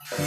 Noong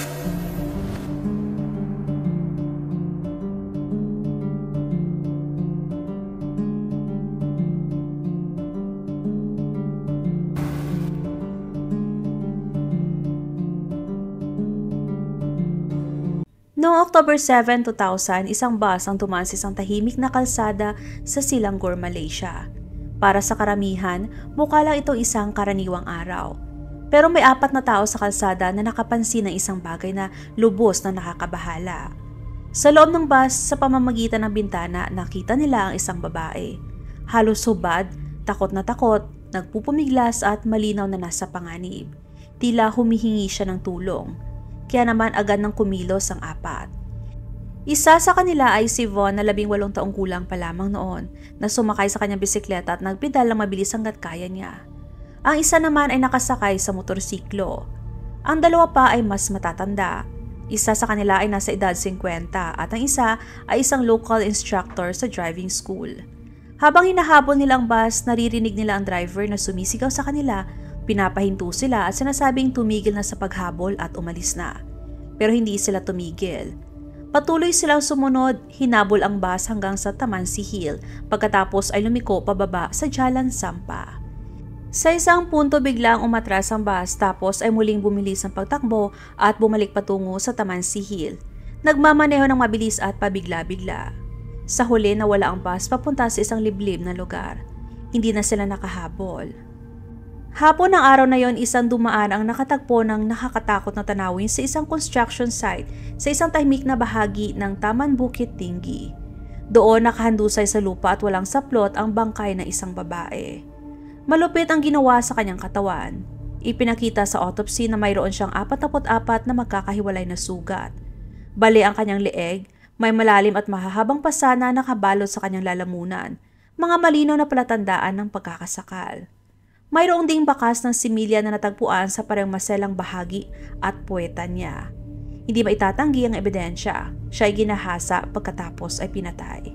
October 7, 2000, isang bus ang dumaan sa isang tahimik na kalsada sa Selangor, Malaysia. Para sa karamihan, mukha lang itong isang karaniwang araw. Pero may 4 na tao sa kalsada na nakapansin ng isang bagay na lubos na nakakabahala. Sa loob ng bus, sa pamamagitan ng bintana, nakita nila ang isang babae. Halos hubad, takot, nagpupumiglas at malinaw na nasa panganib. Tila humihingi siya ng tulong. Kaya naman agad nang kumilos ang 4. Isa sa kanila ay si Von na 18 taong gulang pa lamang noon na sumakay sa kanyang bisikleta at nagpedal lang mabilis hanggat kaya niya. Ang isa naman ay nakasakay sa motorsiklo. Ang 2 pa ay mas matatanda. Isa sa kanila ay nasa edad 50 at ang isa ay isang local instructor sa driving school. Habang hinahabol nilang bus, naririnig nila ang driver na sumisigaw sa kanila. Pinapahinto sila at sinasabing tumigil na sa paghabol at umalis na. Pero hindi sila tumigil. Patuloy silang sumunod, hinabol ang bus hanggang sa Tamansi Hill pagkatapos ay lumiko pababa sa Jalan Sampa. Sa isang punto biglang umatras ang bus tapos ay muling bumilis ang pagtakbo at bumalik patungo sa Tamansi Hill. Nagmamaneho ng mabilis at pabigla-bigla. Sa huli nawala ang bus papunta sa isang liblib na lugar. Hindi na sila nakahabol. Hapon ng araw na yon, isang dumaan ang nakatagpo ng nakakatakot na tanawin sa isang construction site sa isang tahimik na bahagi ng Taman Bukit Tinggi. Doon nakahandusay sa lupa at walang saplot ang bangkay ng isang babae. Malupit ang ginawa sa kanyang katawan. Ipinakita sa autopsy na mayroon siyang 44 na magkakahiwalay na sugat. Bali ang kanyang leeg, may malalim at mahahabang pasa na nakabalot sa kanyang lalamunan, mga malinaw na palatandaan ng pagkakasakal. Mayroong ding bakas ng similya na natagpuan sa parang maselang bahagi at puweta niya. Hindi maitatanggi ang ebidensya. Siya ay ginahasa pagkatapos ay pinatay.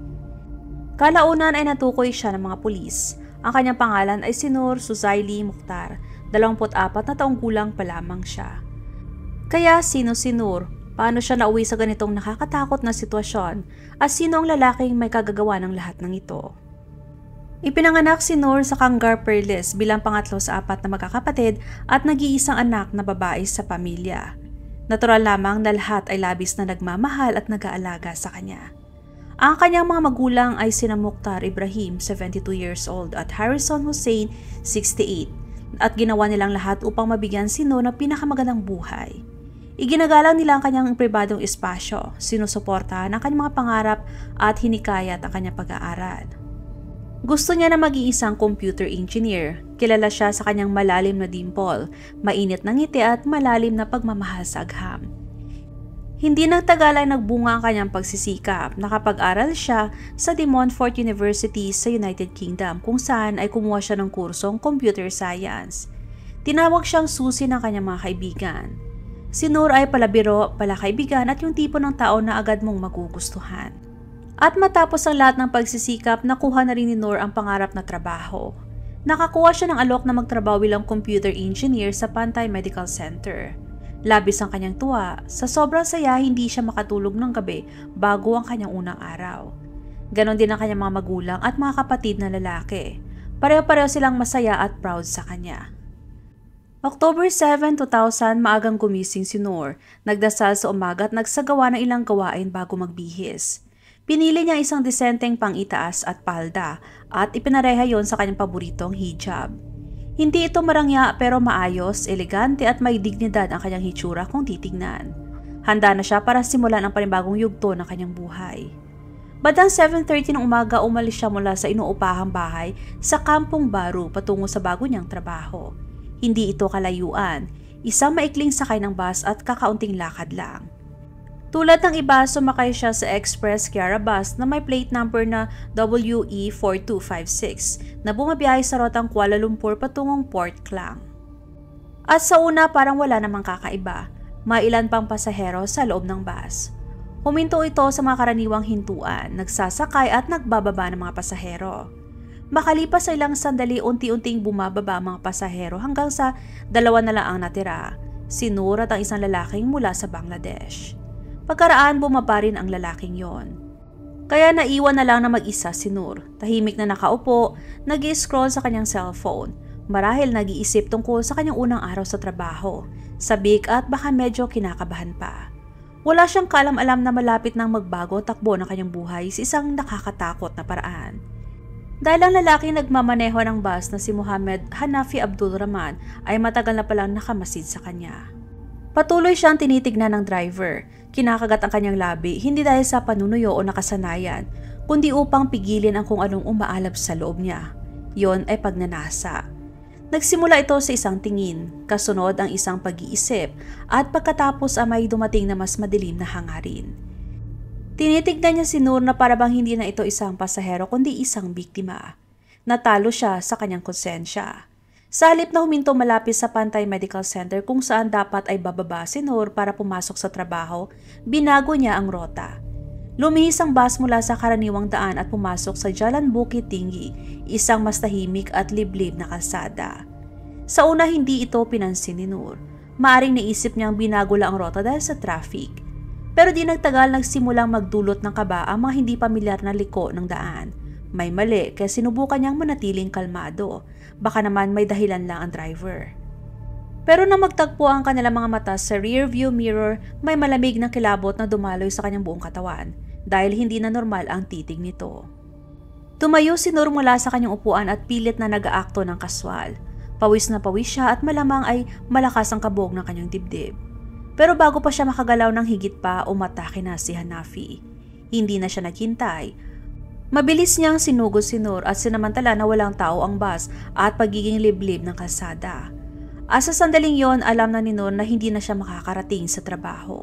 Kalaunan ay natukoy siya ng mga pulis. Ang kanyang pangalan ay si Nur Suzaili Mukhtar, 24 na taong gulang pa lamang siya. Kaya sino si Nur? Paano siya nauwi sa ganitong nakakatakot na sitwasyon? At sino ang lalaking may kagagawa ng lahat ng ito? Ipinanganak si Nur sa Kangar Perlis bilang pangatlo sa 4 na magkakapatid at nag-iisang anak na babae sa pamilya. Natural lamang na lahat ay labis na nagmamahal at nag-aalaga sa kanya. Ang kanyang mga magulang ay sina Mukhtar Ibrahim, 72 years old at Harrison Hussein, 68 at ginawa nilang lahat upang mabigyan si Nur ng pinakamagandang buhay. Iginagalang nila ang kanyang pribadong espasyo, sinusuportahan ang kanyang mga pangarap at hinikayat ang kanyang pag-aaral. Gusto niya na maging isang computer engineer. Kilala siya sa kanyang malalim na dimple, mainit na ngiti at malalim na pagmamahal sa agham. Hindi nagtagal ay nagbunga ang kanyang pagsisikap. Nakapag-aral siya sa De Montfort University sa United Kingdom kung saan ay kumuha siya ng kursong computer science. Tinawag siyang susi ng kanyang mga kaibigan. Si Nur ay palabiro, palakaibigan at yung tipo ng tao na agad mong magugustuhan. At matapos ang lahat ng pagsisikap, nakuha na rin ni Nur ang pangarap na trabaho. Nakakuha siya ng alok na magtrabaho bilang computer engineer sa Pantay Medical Center. Labis ang kanyang tuwa, sa sobrang saya hindi siya makatulog ng gabi bago ang kanyang unang araw. Ganon din ang kanyang mga magulang at mga kapatid na lalaki. Pareho-pareho silang masaya at proud sa kanya. October 7, 2000, maagang gumising si Nur. Nagdasal sa umaga at nagsagawa ng ilang gawain bago magbihis. Pinili niya isang disenteng pang-itaas at palda at ipinareha yon sa kanyang paboritong hijab. Hindi ito marangya pero maayos, elegante at may dignidad ang kanyang hitsura kung titignan. Handa na siya para simulan ang panibagong yugto ng kanyang buhay. Bandang 7:30 ng umaga umalis siya mula sa inuupahang bahay sa Kampong Baru patungo sa bago niyang trabaho. Hindi ito kalayuan, isang maikling sakay ng bus at kakaunting lakad lang. Tulad ng iba, sumakay siya sa Express Kiara bus na may plate number na WE4256 na bumabiyahe sa rotang Kuala Lumpur patungong Port Klang. At sa una parang wala namang kakaiba, may ilan pang pasahero sa loob ng bus. Huminto ito sa mga karaniwang hintuan, nagsasakay at nagbababa ng mga pasahero. Makalipas sa ilang sandali, unti-unting bumababa ang mga pasahero hanggang sa 2 na lang ang natira. si Noor at ang isang lalaking mula sa Bangladesh. Pagkaraan bumaba rin ang lalaking yon. Kaya naiwan na lang na mag-isa si Noor, tahimik na nakaupo, nag-i-scroll sa kanyang cellphone, marahil nag-iisip tungkol sa kanyang unang araw sa trabaho, sabik at baka medyo kinakabahan pa. Wala siyang kaalam-alam na malapit nang magbago takbo ng kanyang buhay sa isang nakakatakot na paraan. Dahil ang lalaki nagmamaneho ng bus na si Muhammad Hanafi Abdul Rahman ay matagal na palang nakamasid sa kanya. Patuloy siyang tinitignan ng driver, kinakagat ang kanyang labi hindi dahil sa panunuyo o nakasanayan, kundi upang pigilin ang kung anong umaalab sa loob niya. Yon ay pagnanasa. Nagsimula ito sa isang tingin, kasunod ang isang pag-iisip, at pagkatapos ay may dumating na mas madilim na hangarin. Tinitignan niya si Noor na parabang hindi na ito isang pasahero kundi isang biktima. Natalo siya sa kanyang konsensya. Sa halip na huminto malapit sa Pantay Medical Center kung saan dapat ay bababa si Noor para pumasok sa trabaho, binago niya ang rota. Lumihis ang bus mula sa karaniwang daan at pumasok sa Jalan Bukit Tinggi, isang mas tahimik at liblib na kalsada. Sa una hindi ito pinansin ni Noor. Maaring naisip niyang binago lang ang rota dahil sa traffic. Pero di nagtagal nagsimulang magdulot ng kaba ang mga hindi pamilyar na liko ng daan. May mali kaya sinubukan niyang manatiling kalmado. Baka naman may dahilan lang ang driver. Pero nang magtagpo ang kanilang mga mata sa rear view mirror, may malamig na kilabot na dumaloy sa kanyang buong katawan dahil hindi na normal ang titig nito. Tumayo si Noor mula sa kanyang upuan at pilit na nag-aakto ng kaswal. Pawis na pawis siya at malamang ay malakas ang kabog ng kanyang dibdib. Pero bago pa siya makagalaw ng higit pa, umatake na si Hanafi. Hindi na siya naghintay. Mabilis niyang sinugod si Noor at sinamantala na walang tao ang bus at pagiging liblib ng kalsada. At sa sandaling yon, alam na ni Noor na hindi na siya makakarating sa trabaho.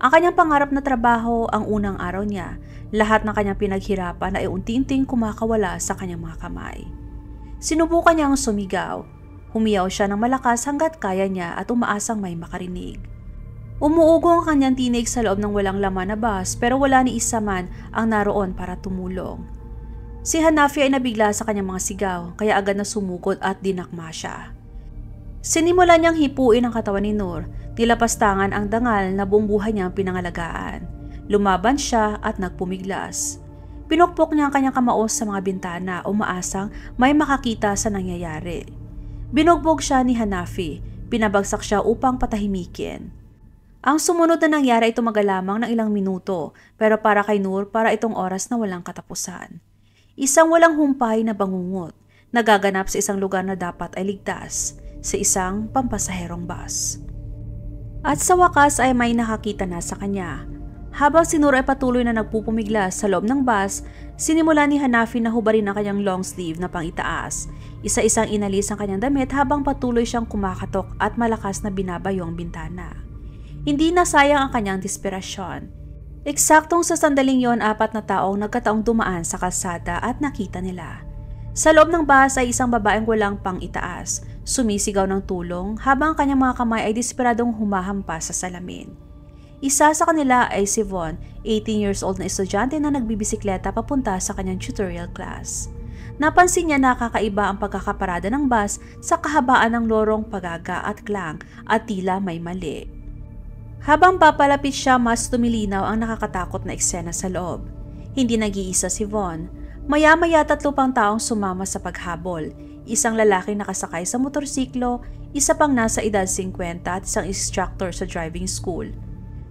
Ang kanyang pangarap na trabaho, ang unang araw niya, lahat ng kanyang pinaghirapan ay unti-unting kumakawala sa kanyang mga kamay. Sinubukan niyang sumigaw. Humiyaw siya ng malakas hanggat kaya niya at umaasang may makarinig. Umuugo ang kanyang tinig sa loob ng walang laman na bus pero wala ni isa man ang naroon para tumulong. Si Hanafi ay nabigla sa kanyang mga sigaw kaya agad na sumugod at dinakma siya. Sinimula niyang hipuin ang katawan ni Noor, nilapastangan ang dangal na buong buhay niyang pinangalagaan. Lumaban siya at nagpumiglas. Pinukpok niya ang kanyang kamaos sa mga bintana umaasang may makakita sa nangyayari. Binugbog siya ni Hanafi, pinabagsak siya upang patahimikin. Ang sumunod na nangyari ay tumagal lamang ng ilang minuto pero para kay Noor para itong oras na walang katapusan. Isang walang humpay na bangungot, nagaganap sa isang lugar na dapat ay ligtas, sa isang pampasaherong bus. At sa wakas ay may nakakita na sa kanya. Habang si Noor ay patuloy na nagpupumiglas sa loob ng bus, sinimula ni Hanafi na hubarin ang kanyang long sleeve na pang-itaas. Isa-isang inalis ang kanyang damit habang patuloy siyang kumakatok at malakas na binabayo ang bintana. Hindi nasayang ang kanyang desperasyon. Eksaktong sa sandaling yon, 4 na taong nagkataong dumaan sa kalsada at nakita nila. Sa loob ng bus ay isang babaeng walang pang-itaas, sumisigaw ng tulong habang ang kanyang mga kamay ay desperadong humahampas sa salamin. Isa sa kanila ay si Von, 18 years old na estudyante na nagbibisikleta papunta sa kanyang tutorial class. Napansin niya na kakaiba ang pagkakaparada ng bus sa kahabaan ng lorong pagaga at klang at tila may mali. Habang papalapit siya, mas tumilinaw ang nakakatakot na eksena sa loob. Hindi nag-iisa si Von. Maya-maya 3 pang taong sumama sa paghabol. Isang lalaki nakasakay sa motorsiklo, isa pang nasa edad 50 at isang instructor sa driving school.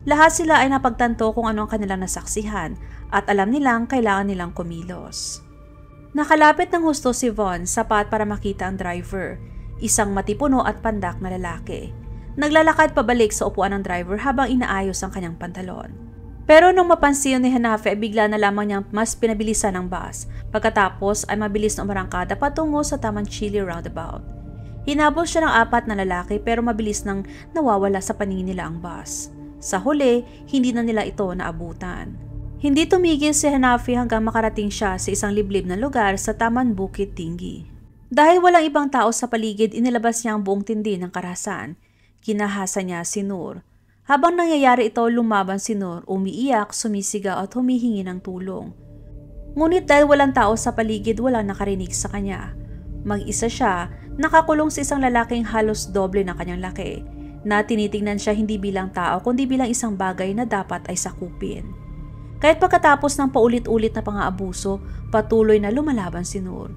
Lahat sila ay napagtanto kung ano ang kanilang nasaksihan at alam nilang kailangan nilang kumilos. Nakalapit ng husto si Von, sapat para makita ang driver, isang matipuno at pandak na lalaki. Naglalakad pabalik sa upuan ng driver habang inaayos ang kanyang pantalon. Pero nung mapansin ni Hanafi ay bigla na lamang niyang mas pinabilisan ang bus. Pagkatapos ay mabilis na umarangkada patungo sa tamang Chili roundabout. Hinabol siya ng 4 na lalaki pero mabilis nang nawawala sa paningin nila ang bus. Sa huli, hindi na nila ito naabutan. Hindi tumigil si Hanafi hanggang makarating siya sa isang liblib na lugar sa Taman Bukit Tinggi. Dahil walang ibang tao sa paligid, inilabas niya ang buong tindi ng karahasan. Kinahasa niya si Noor. Habang nangyayari ito, lumaban si Noor, umiiyak, sumisigaw at humihingi ng tulong. Ngunit dahil walang tao sa paligid, walang nakarinig sa kanya. Mag-isa siya, nakakulong sa isang lalaking halos doble ng kanyang laki. na tinitingnan siya hindi bilang tao kundi bilang isang bagay na dapat ay sakupin. Kahit pagkatapos ng paulit-ulit na pang-aabuso, patuloy na lumalaban si Noor.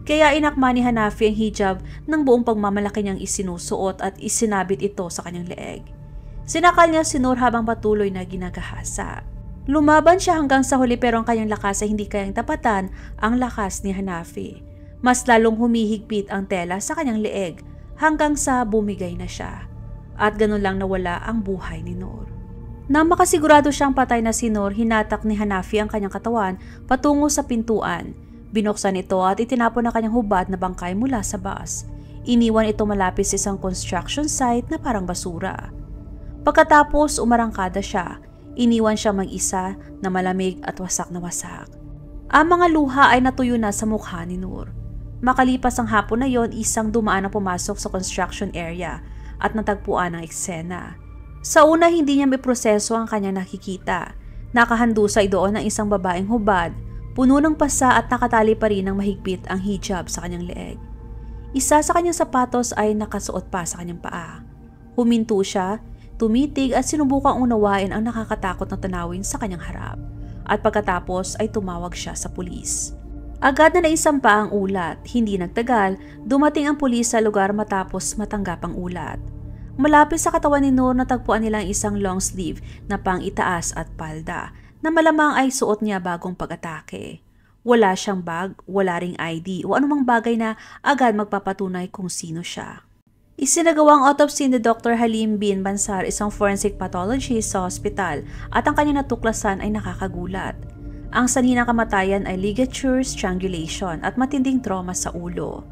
Kaya inakma ni Hanafi ang hijab ng buong pagmamalaki niyang isinusuot at isinabit ito sa kanyang leeg. Sinakal niya si Noor habang patuloy na ginagahasa. Lumaban siya hanggang sa huli pero ang kanyang lakas ay hindi kayang tapatan ang lakas ni Hanafi. Mas lalong humihigpit ang tela sa kanyang leeg hanggang sa bumigay na siya. At ganun lang nawala ang buhay ni Noor. Nang makasigurado siyang patay na si Noor, hinatak ni Hanafi ang kanyang katawan patungo sa pintuan. Binuksan ito at itinapon ang kanyang hubad na bangkay mula sa bus. Iniwan ito malapit sa isang construction site na parang basura. Pagkatapos umarangkada siya, iniwan siya mag-isa na malamig at wasak na wasak. Ang mga luha ay natuyo na sa mukha ni Noor. Makalipas ang hapon na yon, isang dumaan ang pumasok sa construction area at natagpuan ang eksena. Sa una, hindi niya may proseso ang kanyang nakikita. Nakahandusay doon ang isang babaeng hubad, puno ng pasa at nakatali pa rin ng mahigpit ang hijab sa kanyang leeg. Isa sa kanyang sapatos ay nakasuot pa sa kanyang paa. Huminto siya, tumitig at sinubukang unawain ang nakakatakot na tanawin sa kanyang harap. At pagkatapos ay tumawag siya sa pulis. Agad na naisampa ang ulat. Hindi nagtagal, dumating ang pulis sa lugar matapos matanggap ang ulat. Malapit sa katawan ni Noor natagpuan nila ang isang long sleeve na pang-itaas at palda na malamang ay suot niya bagong pag-atake. Wala siyang bag, wala ring ID o anumang bagay na agad magpapatunay kung sino siya. Isinagawang autopsy ni Dr. Halim bin Bansar, isang forensic pathologist sa hospital, at ang kanyang natuklasan ay nakakagulat. Ang sanhi ng kamatayan ay ligature strangulation at matinding trauma sa ulo.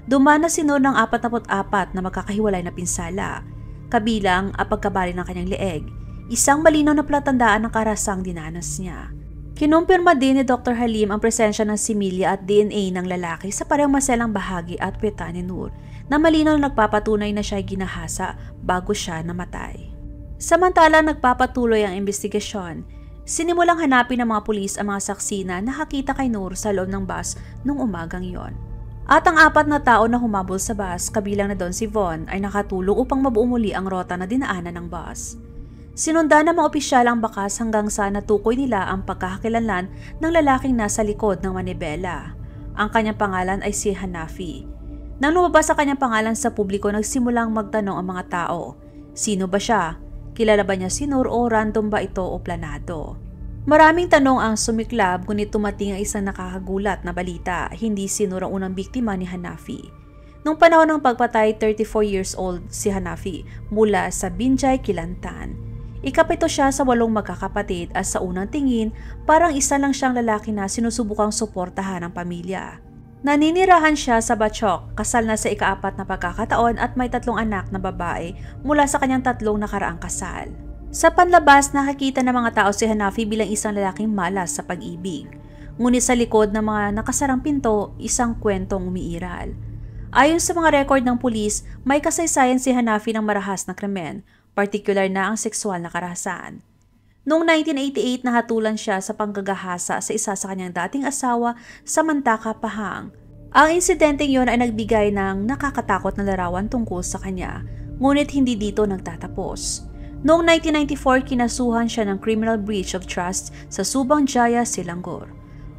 Dumana si Noor ng 44 na magkakahiwalay na pinsala, kabilang ang pagkabali ng kanyang leeg, isang malinaw na palatandaan ng karasang dinanas niya. Kinumpirma din ni Dr. Halim ang presensya ng similya at DNA ng lalaki sa parehong maselang bahagi at puweta ni Noor na malinaw na nagpapatunay na siya ay ginahasa bago siya namatay. Samantala nagpapatuloy ang investigasyon, sinimulang hanapin ng mga pulis ang mga saksi na nakakita kay Noor sa loob ng bus nung umagang yon. At ang 4 na tao na humabol sa bus, kabilang na doon si Von, ay nakatulong upang mabuo muli ang rota na dinaanan ng bus. Sinundan ng mga opisyal ang bakas hanggang sa natukoy nila ang pagkakakilanlan ng lalaking nasa likod ng manibela. Ang kanyang pangalan ay si Hanafi. Nang lumabas ang kanyang pangalan sa publiko, nagsimulang magtanong ang mga tao. Sino ba siya? Kilala ba niya si Noor o random ba ito o planado? Maraming tanong ang sumiklab, ngunit tumating ang isang nakakagulat na balita. Hindi si Noor ang unang biktima ni Hanafi. Noong panahon ng pagpatay, 34 years old si Hanafi mula sa Binjai, Kelantan. Ikapito siya sa 8 magkakapatid at sa unang tingin, parang isa lang siyang lalaki na sinusubukang suportahan ng pamilya. Naninirahan siya sa Bachok, kasal na sa ika-4 na pagkakataon at may 3 anak na babae mula sa kanyang 3 nakaraang kasal. Sa panlabas, nakakita ng mga tao si Hanafi bilang isang lalaking malas sa pag-ibig. Ngunit sa likod ng mga nakasarang pinto, isang kwentong umiiral. Ayon sa mga rekord ng pulis, may kasaysayan si Hanafi ng marahas na krimen, partikular na ang sexual na karahasan. Noong 1988, nahatulan siya sa panggagahasa sa isa sa kanyang dating asawa sa Mantaka, Pahang. Ang insidenteng yon ay nagbigay ng nakakatakot na larawan tungkol sa kanya, ngunit hindi dito nagtatapos. Noong 1994, kinasuhan siya ng criminal breach of trust sa Subang Jaya, Selangor.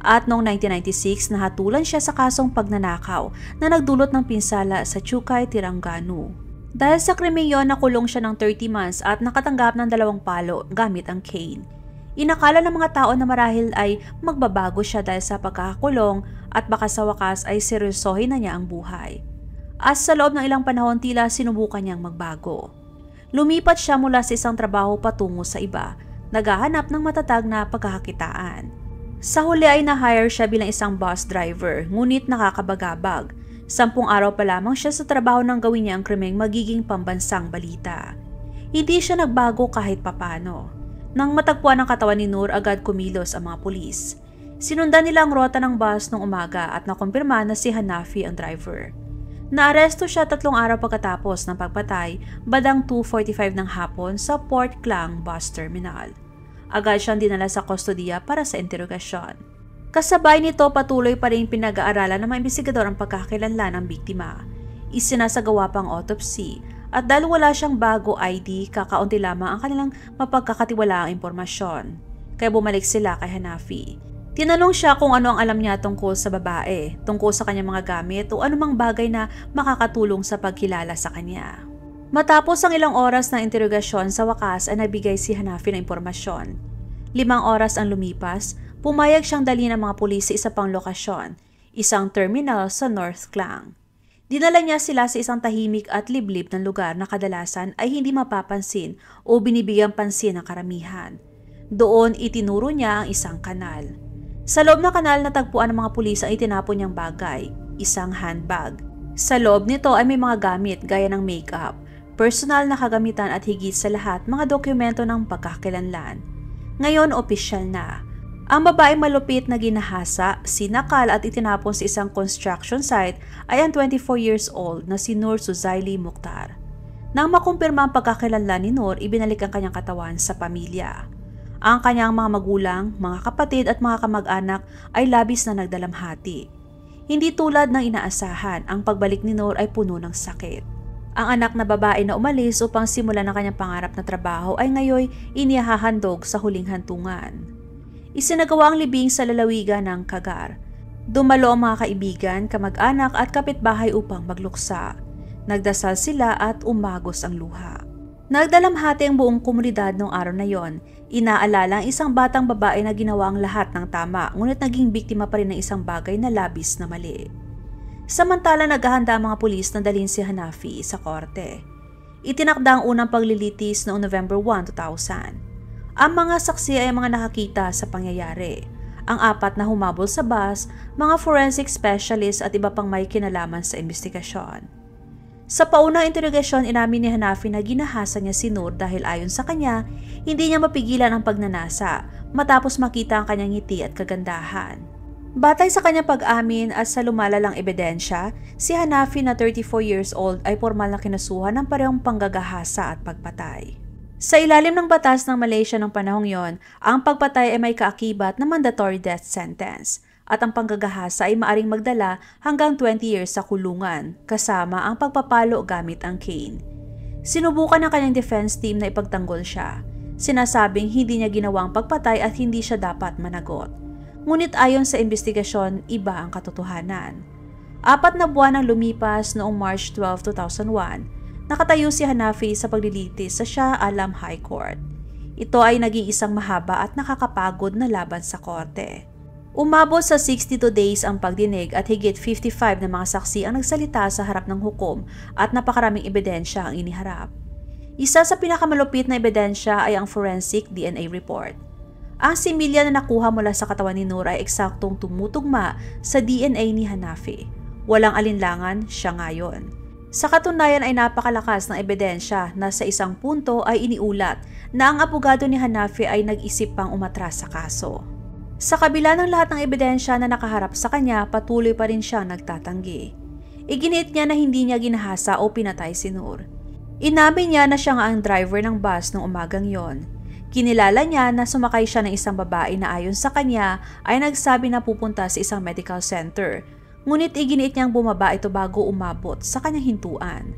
At noong 1996, nahatulan siya sa kasong pagnanakaw na nagdulot ng pinsala sa Chukay, Terengganu. Dahil sa krimeng yon, nakulong siya ng 30 months at nakatanggap ng 2 palo gamit ang cane. Inakala ng mga tao na marahil ay magbabago siya dahil sa pagkakakulong at baka sa wakas ay seryosohin na niya ang buhay. At sa loob ng ilang panahon, tila sinubukan niyang magbago. Lumipat siya mula sa isang trabaho patungo sa iba, naghahanap ng matatag na pagkakakitaan. Sa huli ay na-hire siya bilang isang bus driver, ngunit nakakabagabag. 10 araw pa lamang siya sa trabaho nang gawin niya ang krimeng magiging pambansang balita. Hindi siya nagbago kahit papano. Nang matagpuan ang katawan ni Noor, agad kumilos ang mga pulis. Sinundan nila ang rota ng bus noong umaga at nakumpirma na si Hanafi ang driver. Naaresto siya 3 araw pagkatapos ng pagpatay, bandang 2:45 ng hapon sa Port Klang Bus Terminal. Agad siyang dinala sa kustodiya para sa interogasyon. Kasabay nito, patuloy pa rin pinag-aaralan ng mga imbestigador ang pagkakakilanlan ng biktima. Isinasagawa pang autopsy At dahil wala siyang bago ID, kakaunti lamang ang kanilang mapagkakatiwalaang impormasyon. Kaya bumalik sila kay Hanafi. Tinanong siya kung ano ang alam niya tungkol sa babae, tungkol sa kanyang mga gamit o anumang bagay na makakatulong sa pagkilala sa kanya. Matapos ang ilang oras ng interogasyon, sa wakas ay nabigay si Hanafi ng impormasyon. 5 oras ang lumipas, pumayag siyang dalhin ng mga pulis sa isa pang lokasyon, isang terminal sa North Klang. Dinala niya sila sa isang tahimik at liblib ng lugar na kadalasan ay hindi mapapansin o binibigyang pansin ng karamihan. Doon itinuro niya ang isang kanal. Sa loob ng kanal natagpuan ng mga pulis ang itinapon niyang bagay, isang handbag. Sa loob nito ay may mga gamit gaya ng makeup, personal na kagamitan at higit sa lahat mga dokumento ng pagkakakilanlan. Ngayon opisyal na. Ang babaeng malupit na ginahasa, sinakal at itinapon sa isang construction site ay ang 24 years old na si Noor Suzaili Mukhtar. Nang makumpirma ang pagkakakilanlan ni Noor, ibinalik ang kanyang katawan sa pamilya. Ang kanyang mga magulang, mga kapatid at mga kamag-anak ay labis na nagdalamhati. Hindi tulad ng inaasahan, ang pagbalik ni Noor ay puno ng sakit. Ang anak na babae na umalis upang simulan ang kanyang pangarap na trabaho ay ngayon inihahandog sa huling hantungan. Isinagawa ang libing sa lalawigan ng Kagar. Dumalo ang mga kaibigan, kamag-anak at kapitbahay upang magluksa. Nagdasal sila at umagos ang luha. Nagdalamhati ang buong komunidad noong araw na yon. Inaalala ang isang batang babae na ginawa ang lahat ng tama, ngunit naging biktima pa rin ng isang bagay na labis na mali. Samantala naghahanda ang mga pulis na dalhin si Hanafi sa korte. Itinakda ang unang paglilitis noong November 1, 2000. Ang mga saksi ay mga nakakita sa pangyayari. Ang 4 na humabol sa bus, mga forensic specialist at iba pang may kinalaman sa investigasyon. Sa paunang interogasyon, inamin ni Hanafi na ginahasa niya si Noor dahil ayon sa kanya, hindi niya mapigilan ang pagnanasa matapos makita ang kanyang ngiti at kagandahan. Batay sa kanyang pag-amin at sa lumalalang ebidensya, si Hanafi na 34 years old ay formal na kinasuhan ng parehong panggagahasa at pagpatay. Sa ilalim ng batas ng Malaysia ng panahong yon, ang pagpatay ay may kaakibat na mandatory death sentence at ang panggagahasa ay maaring magdala hanggang 20 years sa kulungan, kasama ang pagpapalo gamit ang cane. Sinubukan ng kanyang defense team na ipagtanggol siya. Sinasabing hindi niya ginawang pagpatay at hindi siya dapat managot. Ngunit ayon sa investigasyon, iba ang katotohanan. 4 na buwan ang lumipas noong March 12, 2001, nakatayo si Hanafi sa paglilitis sa Shah Alam High Court. Ito ay naging isang mahaba at nakakapagod na laban sa korte. Umabot sa 62 days ang pagdinig at higit 55 na mga saksi ang nagsalita sa harap ng hukom at napakaraming ebidensya ang iniharap. Isa sa pinakamalupit na ebidensya ay ang forensic DNA report. Ang similya na nakuha mula sa katawan ni Noor ay eksaktong tumutugma sa DNA ni Hanafi. Walang alinlangan, siya ngayon. Sa katunayan ay napakalakas ng ebidensya na sa isang punto ay iniulat na ang abogado ni Hanafi ay nag-isip pang umatras sa kaso. Sa kabila ng lahat ng ebidensya na nakaharap sa kanya, patuloy pa rin siyang nagtatanggi. Iginiit niya na hindi niya ginahasa o pinatay si Noor. Inamin niya na siya nga ang driver ng bus noong umagang yon. Kinilala niya na sumakay siya ng isang babae na ayon sa kanya ay nagsabi na pupunta sa isang medical center. Ngunit iginiit niyang bumaba ito bago umabot sa kanyang hintuan.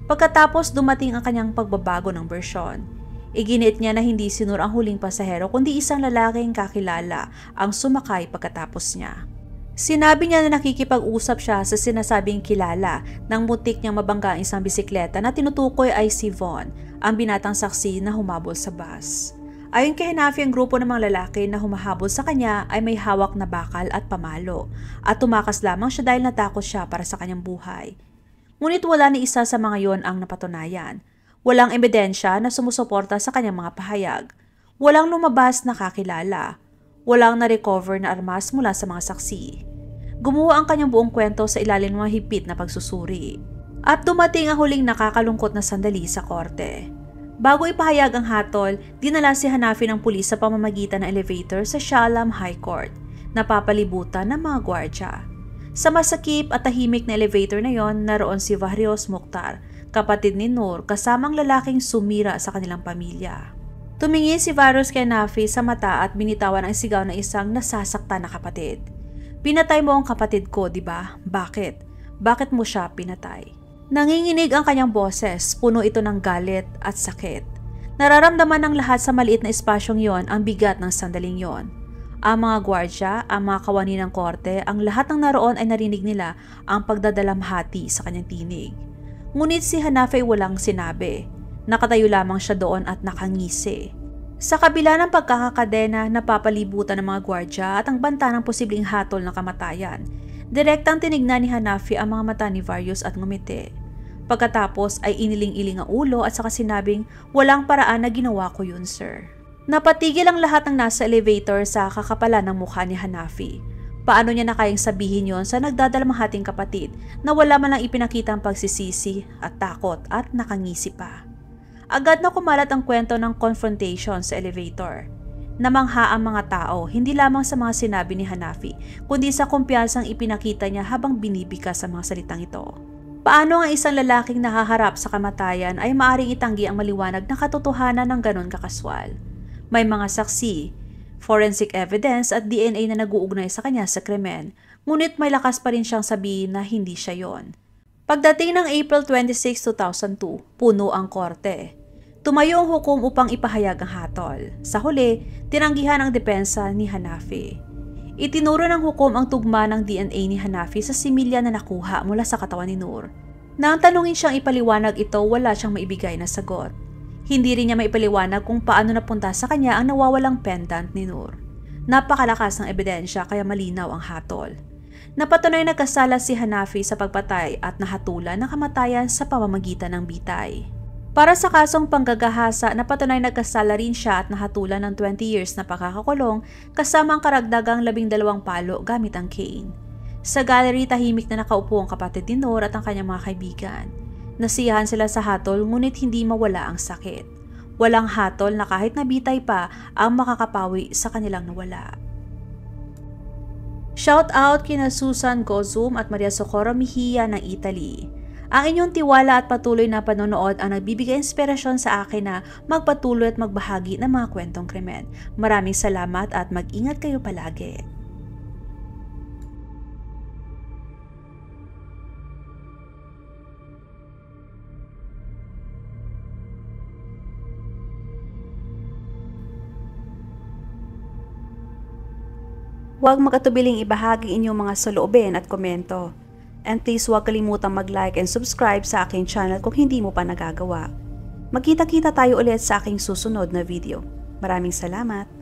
Pagkatapos dumating ang kanyang pagbabago ng bersyon. Iginiit niya na hindi si Noor ang huling pasahero kundi isang lalaking kakilala ang sumakay pagkatapos niya. Sinabi niya na nakikipag-usap siya sa sinasabing kilala nang muntik niyang mabangga ang isang bisikleta na tinutukoy ay si Von, ang binatang saksi na humabol sa bus. Ayon kay Hanafi, ang grupo ng mga lalaki na humahabol sa kanya ay may hawak na bakal at pamalo at tumakas lamang siya dahil natakot siya para sa kanyang buhay. Ngunit wala ni isa sa mga yon ang napatunayan. Walang ebidensya na sumusuporta sa kanyang mga pahayag. Walang lumabas na kakilala. Walang na-recover na armas mula sa mga saksi. Gumawa ang kanyang buong kwento sa ilalim ng mga higpit na pagsusuri. At dumating ang huling nakakalungkot na sandali sa korte. Bago ipahayag ang hatol, dinala si Hanafi ng pulis sa pamamagitan ng elevator sa Shah Alam High Court, napapalibutan ng mga gwardya. Sa masakip at tahimik na elevator na yon, naroon si Vahrios Mukhtar, kapatid ni Noor, kasamang lalaking sumira sa kanilang pamilya. Tumingin si Vahrios kay Hanafi sa mata at binitawan ang sigaw ng isang nasasaktan na kapatid. "Pinatay mo ang kapatid ko, di ba? Bakit? Bakit mo siya pinatay?" Nanginginig ang kanyang boses, puno ito ng galit at sakit. Nararamdaman ng lahat sa maliit na espasyong yon ang bigat ng sandaling yon. Ang mga gwardya, ang mga kawani ng korte, ang lahat ng naroon ay narinig nila ang pagdadalamhati sa kanyang tinig. Ngunit si Hanafi walang sinabi. Nakatayo lamang siya doon at nakangisi. Sa kabila ng pagkakakadena, napapalibutan ng mga gwardya at ang banta ng posibleng hatol na kamatayan. Direktang tinignan ni Hanafi ang mga mata ni Varius at ngumiti. Pagkatapos ay iniling-iling ang ulo at saka sinabing, "Walang paraan na ginawa ko yun, sir." Napatigil ang lahat ng nasa elevator sa kakapalan ng mukha ni Hanafi. Paano niya na kayang sabihin yon sa nagdadalamhating kapatid na wala man lang ipinakitang pagsisisi at takot at nakangisi pa? Agad na kumalat ang kwento ng confrontation sa elevator. Namangha ang mga tao hindi lamang sa mga sinabi ni Hanafi kundi sa kumpiyansang ipinakita niya habang binibigkas sa mga salitang ito. Paano ang isang lalaking nahaharap sa kamatayan ay maaring itanggi ang maliwanag na katotohanan ng ganon kakaswal? May mga saksi, forensic evidence at DNA na nag-uugnay sa kanya sa krimen, ngunit may lakas pa rin siyang sabihin na hindi siya yon. Pagdating ng April 26, 2002, puno ang korte. Tumayo ang hukom upang ipahayag ang hatol. Sa huli, tinanggihan ang depensa ni Hanafi. Itinuro ng hukom ang tugma ng DNA ni Hanafi sa similya na nakuha mula sa katawan ni Noor. Nang tanungin siyang ipaliwanag ito, wala siyang maibigay na sagot. Hindi rin niya maipaliwanag kung paano napunta sa kanya ang nawawalang pendant ni Noor. Napakalakas ng ebidensya kaya malinaw ang hatol. Napatunay na kasala si Hanafi sa pagpatay at nahatulan ng kamatayan sa pamamagitan ng bitay. Para sa kasong panggagahasa, napatunay na kasala rin siya at nahatulan ng 20 years na pagkakakulong kasama ang karagdagang 12 palo gamit ang cane. Sa gallery, tahimik na nakaupo ang kapatid ni Noor at ang kanyang mga kaibigan. Nasiyahan sila sa hatol ngunit hindi mawala ang sakit. Walang hatol na kahit nabitay pa ang makakapawi sa kanilang nawala. Shout out kina Susan Gozum at Maria Socorro Mejia ng Italy. Ang inyong tiwala at patuloy na panonood ang nagbibigay inspirasyon sa akin na magpatuloy at magbahagi ng mga kwentong krimen. Maraming salamat at mag-ingat kayo palagi. Huwag makatubiling ibahagi inyong mga saloobin at komento. And please huwag kalimutang mag-like and subscribe sa aking channel kung hindi mo pa nagagawa. Magkita-kita tayo ulit sa aking susunod na video. Maraming salamat!